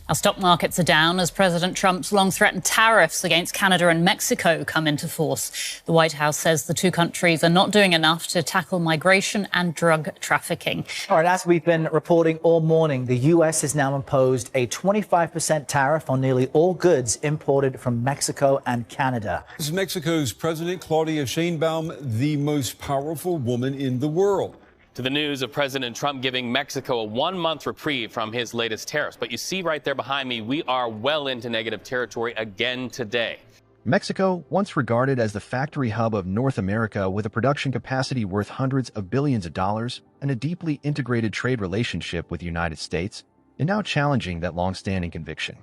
Our stock markets are down as President Trump's long-threatened tariffs against Canada and Mexico come into force. The White House says the two countries are not doing enough to tackle migration and drug trafficking. All right, as we've been reporting all morning, the U.S. has now imposed a 25% tariff on nearly all goods imported from Mexico and Canada. This is Mexico's President Claudia Sheinbaum, the most powerful woman in the world. To the news of President Trump giving Mexico a one-month reprieve from his latest tariffs. But you see right there behind me, we are well into negative territory again today. Mexico, once regarded as the factory hub of North America with a production capacity worth hundreds of billions of dollars and a deeply integrated trade relationship with the United States, is now challenging that long-standing conviction.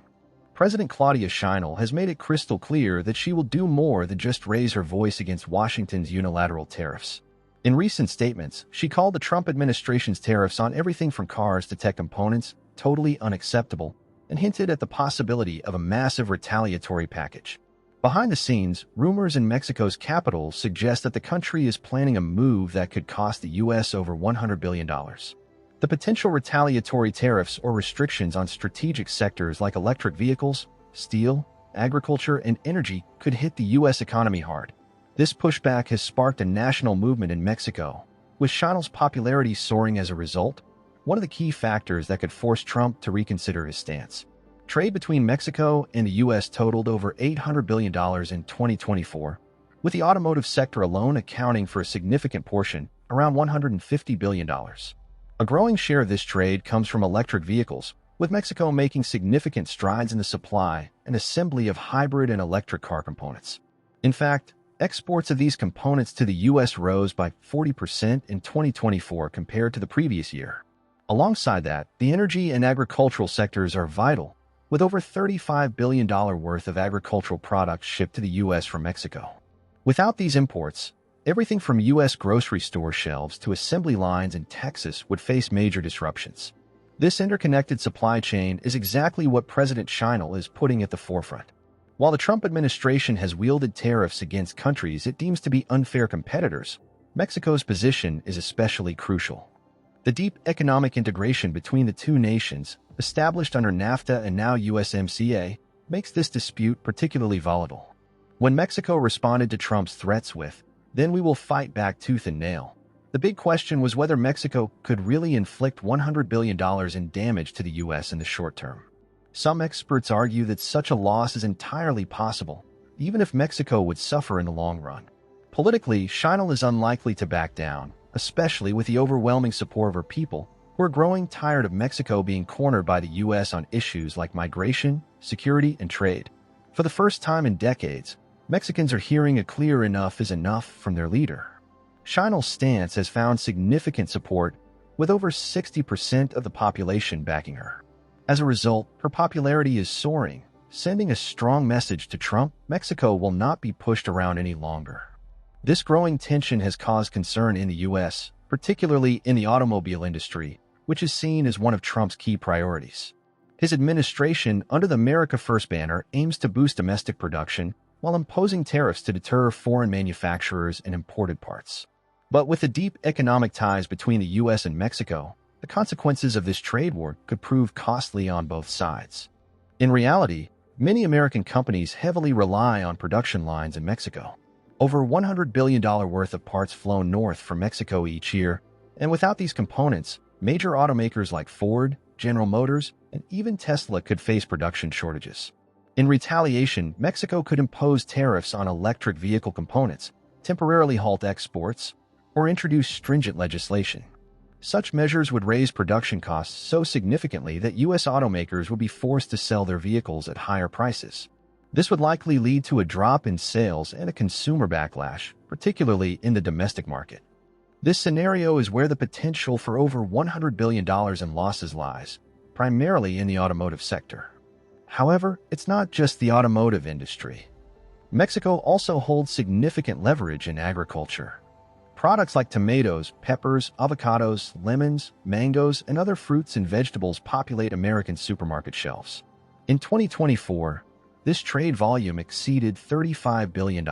President Claudia Sheinbaum has made it crystal clear that she will do more than just raise her voice against Washington's unilateral tariffs. In recent statements, she called the Trump administration's tariffs on everything from cars to tech components totally unacceptable and hinted at the possibility of a massive retaliatory package. Behind the scenes, rumors in Mexico's capital suggest that the country is planning a move that could cost the U.S. over $100 billion. The potential retaliatory tariffs or restrictions on strategic sectors like electric vehicles, steel, agriculture, and energy could hit the U.S. economy hard. This pushback has sparked a national movement in Mexico, with Sheinbaum's popularity soaring as a result, one of the key factors that could force Trump to reconsider his stance. Trade between Mexico and the U.S. totaled over $800 billion in 2024, with the automotive sector alone accounting for a significant portion, around $150 billion. A growing share of this trade comes from electric vehicles, with Mexico making significant strides in the supply and assembly of hybrid and electric car components. In fact, exports of these components to the U.S. rose by 40% in 2024 compared to the previous year. Alongside that, the energy and agricultural sectors are vital, with over $35 billion worth of agricultural products shipped to the U.S. from Mexico. Without these imports, everything from U.S. grocery store shelves to assembly lines in Texas would face major disruptions. This interconnected supply chain is exactly what President Sheinbaum is putting at the forefront. While the Trump administration has wielded tariffs against countries it deems to be unfair competitors, Mexico's position is especially crucial. The deep economic integration between the two nations, established under NAFTA and now USMCA, makes this dispute particularly volatile. When Mexico responded to Trump's threats with, "Then we will fight back tooth and nail," the big question was whether Mexico could really inflict $100 billion in damage to the U.S. in the short term. Some experts argue that such a loss is entirely possible, even if Mexico would suffer in the long run. Politically, Sheinbaum is unlikely to back down, especially with the overwhelming support of her people, who are growing tired of Mexico being cornered by the U.S. on issues like migration, security, and trade. For the first time in decades, Mexicans are hearing a clear enough is enough from their leader. Sheinbaum's stance has found significant support, with over 60% of the population backing her. As a result, her popularity is soaring, sending a strong message to Trump: Mexico will not be pushed around any longer. This growing tension has caused concern in the U.S., particularly in the automobile industry, which is seen as one of Trump's key priorities. His administration, under the America First banner, aims to boost domestic production while imposing tariffs to deter foreign manufacturers and imported parts. But with the deep economic ties between the U.S. and Mexico, the consequences of this trade war could prove costly on both sides. In reality, many American companies heavily rely on production lines in Mexico. Over $100 billion worth of parts flown north from Mexico each year, and without these components, major automakers like Ford, General Motors, and even Tesla could face production shortages. In retaliation, Mexico could impose tariffs on electric vehicle components, temporarily halt exports, or introduce stringent legislation. Such measures would raise production costs so significantly that U.S. automakers would be forced to sell their vehicles at higher prices. This would likely lead to a drop in sales and a consumer backlash, particularly in the domestic market. This scenario is where the potential for over $100 billion in losses lies, primarily in the automotive sector. However, it's not just the automotive industry. Mexico also holds significant leverage in agriculture. Products like tomatoes, peppers, avocados, lemons, mangoes, and other fruits and vegetables populate American supermarket shelves. In 2024, this trade volume exceeded $35 billion.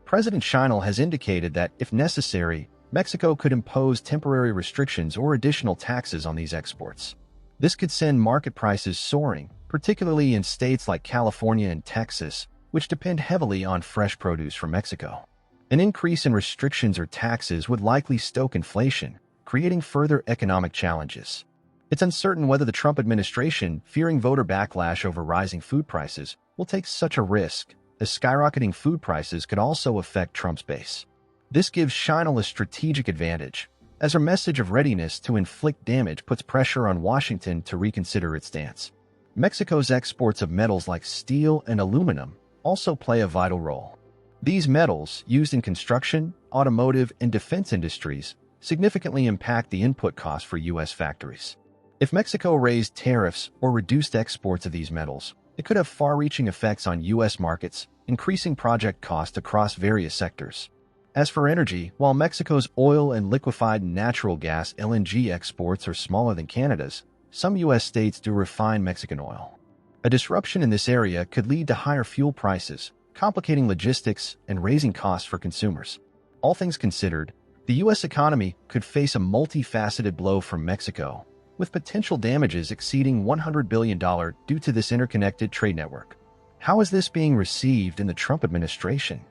President Sheinbaum has indicated that, if necessary, Mexico could impose temporary restrictions or additional taxes on these exports. This could send market prices soaring, particularly in states like California and Texas, which depend heavily on fresh produce from Mexico. An increase in restrictions or taxes would likely stoke inflation, creating further economic challenges. It's uncertain whether the Trump administration, fearing voter backlash over rising food prices, will take such a risk, as skyrocketing food prices could also affect Trump's base. This gives China a strategic advantage, as her message of readiness to inflict damage puts pressure on Washington to reconsider its stance. Mexico's exports of metals like steel and aluminum also play a vital role. These metals, used in construction, automotive, and defense industries, significantly impact the input costs for U.S. factories. If Mexico raised tariffs or reduced exports of these metals, it could have far-reaching effects on U.S. markets, increasing project costs across various sectors. As for energy, while Mexico's oil and liquefied natural gas (LNG) exports are smaller than Canada's, some U.S. states do refine Mexican oil. A disruption in this area could lead to higher fuel prices, complicating logistics and raising costs for consumers. All things considered, the U.S. economy could face a multifaceted blow from Mexico, with potential damages exceeding $100 billion due to this interconnected trade network. How is this being received in the Trump administration?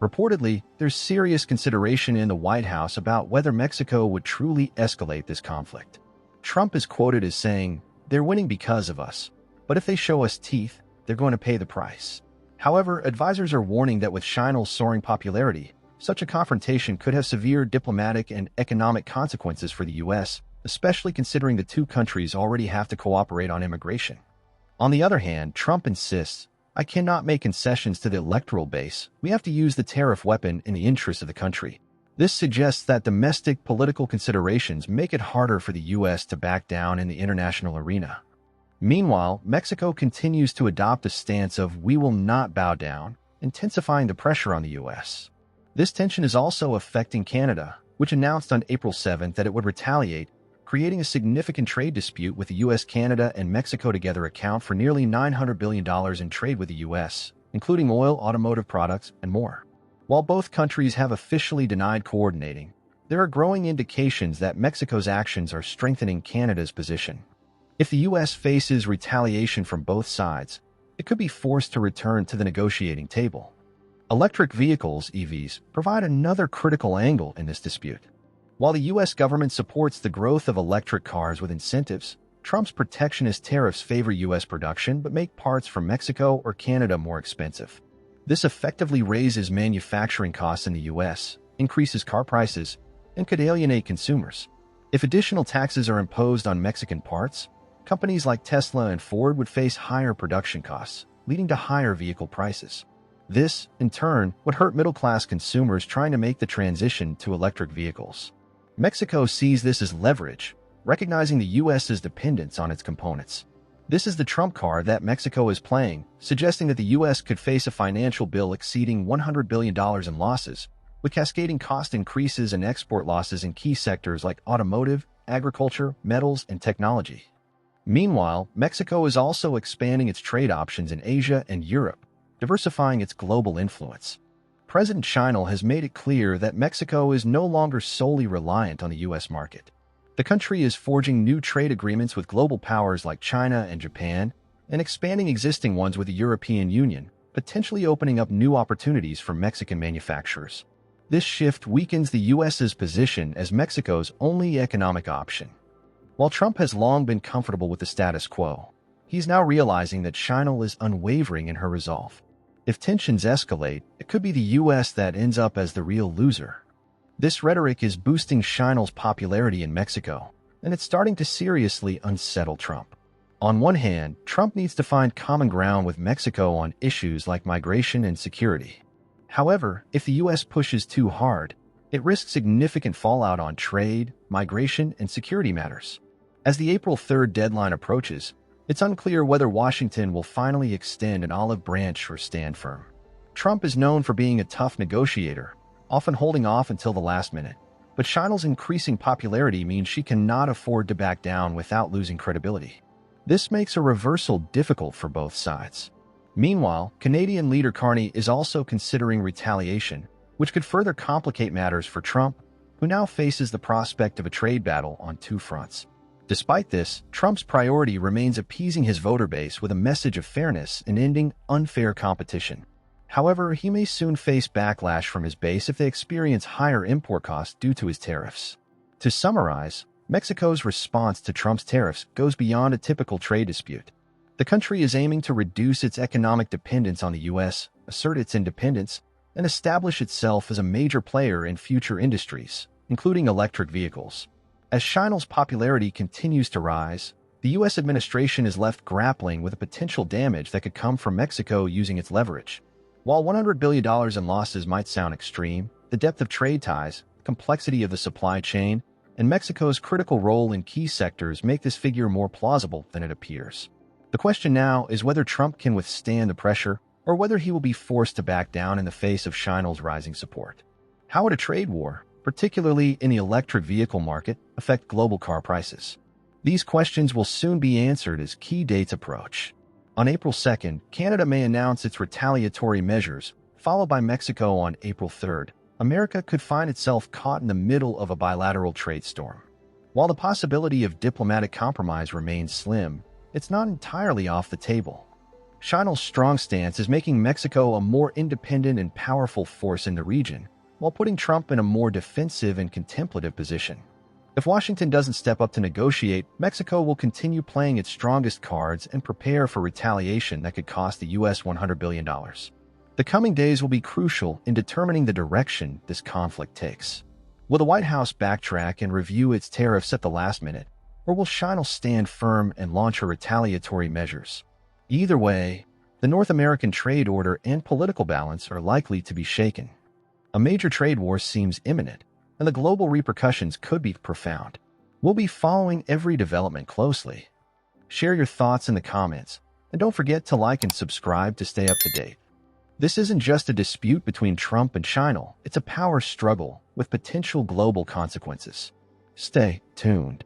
Reportedly, there's serious consideration in the White House about whether Mexico would truly escalate this conflict. Trump is quoted as saying, "They're winning because of us, but if they show us teeth, they're going to pay the price." However, advisors are warning that with China's soaring popularity, such a confrontation could have severe diplomatic and economic consequences for the U.S., especially considering the two countries already have to cooperate on immigration. On the other hand, Trump insists, "I cannot make concessions to the electoral base. We have to use the tariff weapon in the interest of the country." This suggests that domestic political considerations make it harder for the U.S. to back down in the international arena. Meanwhile, Mexico continues to adopt a stance of "we will not bow down," intensifying the pressure on the U.S. This tension is also affecting Canada, which announced on April 7th that it would retaliate, creating a significant trade dispute with the U.S. Canada and Mexico together account for nearly $900 billion in trade with the U.S., including oil, automotive products, and more. While both countries have officially denied coordinating, there are growing indications that Mexico's actions are strengthening Canada's position. If the U.S. faces retaliation from both sides, it could be forced to return to the negotiating table. Electric vehicles, EVs, provide another critical angle in this dispute. While the U.S. government supports the growth of electric cars with incentives, Trump's protectionist tariffs favor U.S. production but make parts from Mexico or Canada more expensive. This effectively raises manufacturing costs in the U.S., increases car prices, and could alienate consumers. If additional taxes are imposed on Mexican parts, companies like Tesla and Ford would face higher production costs, leading to higher vehicle prices. This, in turn, would hurt middle-class consumers trying to make the transition to electric vehicles. Mexico sees this as leverage, recognizing the U.S.'s dependence on its components. This is the trump card that Mexico is playing, suggesting that the U.S. could face a financial bill exceeding $100 billion in losses, with cascading cost increases and export losses in key sectors like automotive, agriculture, metals, and technology. Meanwhile, Mexico is also expanding its trade options in Asia and Europe, diversifying its global influence. President Sheinbaum has made it clear that Mexico is no longer solely reliant on the U.S. market. The country is forging new trade agreements with global powers like China and Japan, and expanding existing ones with the European Union, potentially opening up new opportunities for Mexican manufacturers. This shift weakens the U.S.'s position as Mexico's only economic option. While Trump has long been comfortable with the status quo, he's now realizing that China is unwavering in her resolve. If tensions escalate, it could be the U.S. that ends up as the real loser. This rhetoric is boosting China's popularity in Mexico, and it's starting to seriously unsettle Trump. On one hand, Trump needs to find common ground with Mexico on issues like migration and security. However, if the U.S. pushes too hard, it risks significant fallout on trade, migration, and security matters. As the April 3rd deadline approaches, it's unclear whether Washington will finally extend an olive branch or stand firm. Trump is known for being a tough negotiator, often holding off until the last minute. But China's increasing popularity means she cannot afford to back down without losing credibility. This makes a reversal difficult for both sides. Meanwhile, Canadian leader Carney is also considering retaliation, which could further complicate matters for Trump, who now faces the prospect of a trade battle on two fronts. Despite this, Trump's priority remains appeasing his voter base with a message of fairness and ending unfair competition. However, he may soon face backlash from his base if they experience higher import costs due to his tariffs. To summarize, Mexico's response to Trump's tariffs goes beyond a typical trade dispute. The country is aiming to reduce its economic dependence on the U.S., assert its independence, and establish itself as a major player in future industries, including electric vehicles. As Scheinel's popularity continues to rise, the U.S. administration is left grappling with the potential damage that could come from Mexico using its leverage. While $100 billion in losses might sound extreme, the depth of trade ties, complexity of the supply chain, and Mexico's critical role in key sectors make this figure more plausible than it appears. The question now is whether Trump can withstand the pressure or whether he will be forced to back down in the face of Scheinel's rising support. How would a trade war, particularly in the electric vehicle market, affect global car prices? These questions will soon be answered as key dates approach. On April 2nd, Canada may announce its retaliatory measures, followed by Mexico on April 3rd. America could find itself caught in the middle of a bilateral trade storm. While the possibility of diplomatic compromise remains slim, it's not entirely off the table. Scheinel's strong stance is making Mexico a more independent and powerful force in the region, while putting Trump in a more defensive and contemplative position. If Washington doesn't step up to negotiate, Mexico will continue playing its strongest cards and prepare for retaliation that could cost the U.S. $100 billion. The coming days will be crucial in determining the direction this conflict takes. Will the White House backtrack and review its tariffs at the last minute, or will Scheinel stand firm and launch her retaliatory measures? Either way, the North American trade order and political balance are likely to be shaken. A major trade war seems imminent, and the global repercussions could be profound. We'll be following every development closely. Share your thoughts in the comments, and don't forget to like and subscribe to stay up to date. This isn't just a dispute between Trump and Scheinel, it's a power struggle with potential global consequences. Stay tuned.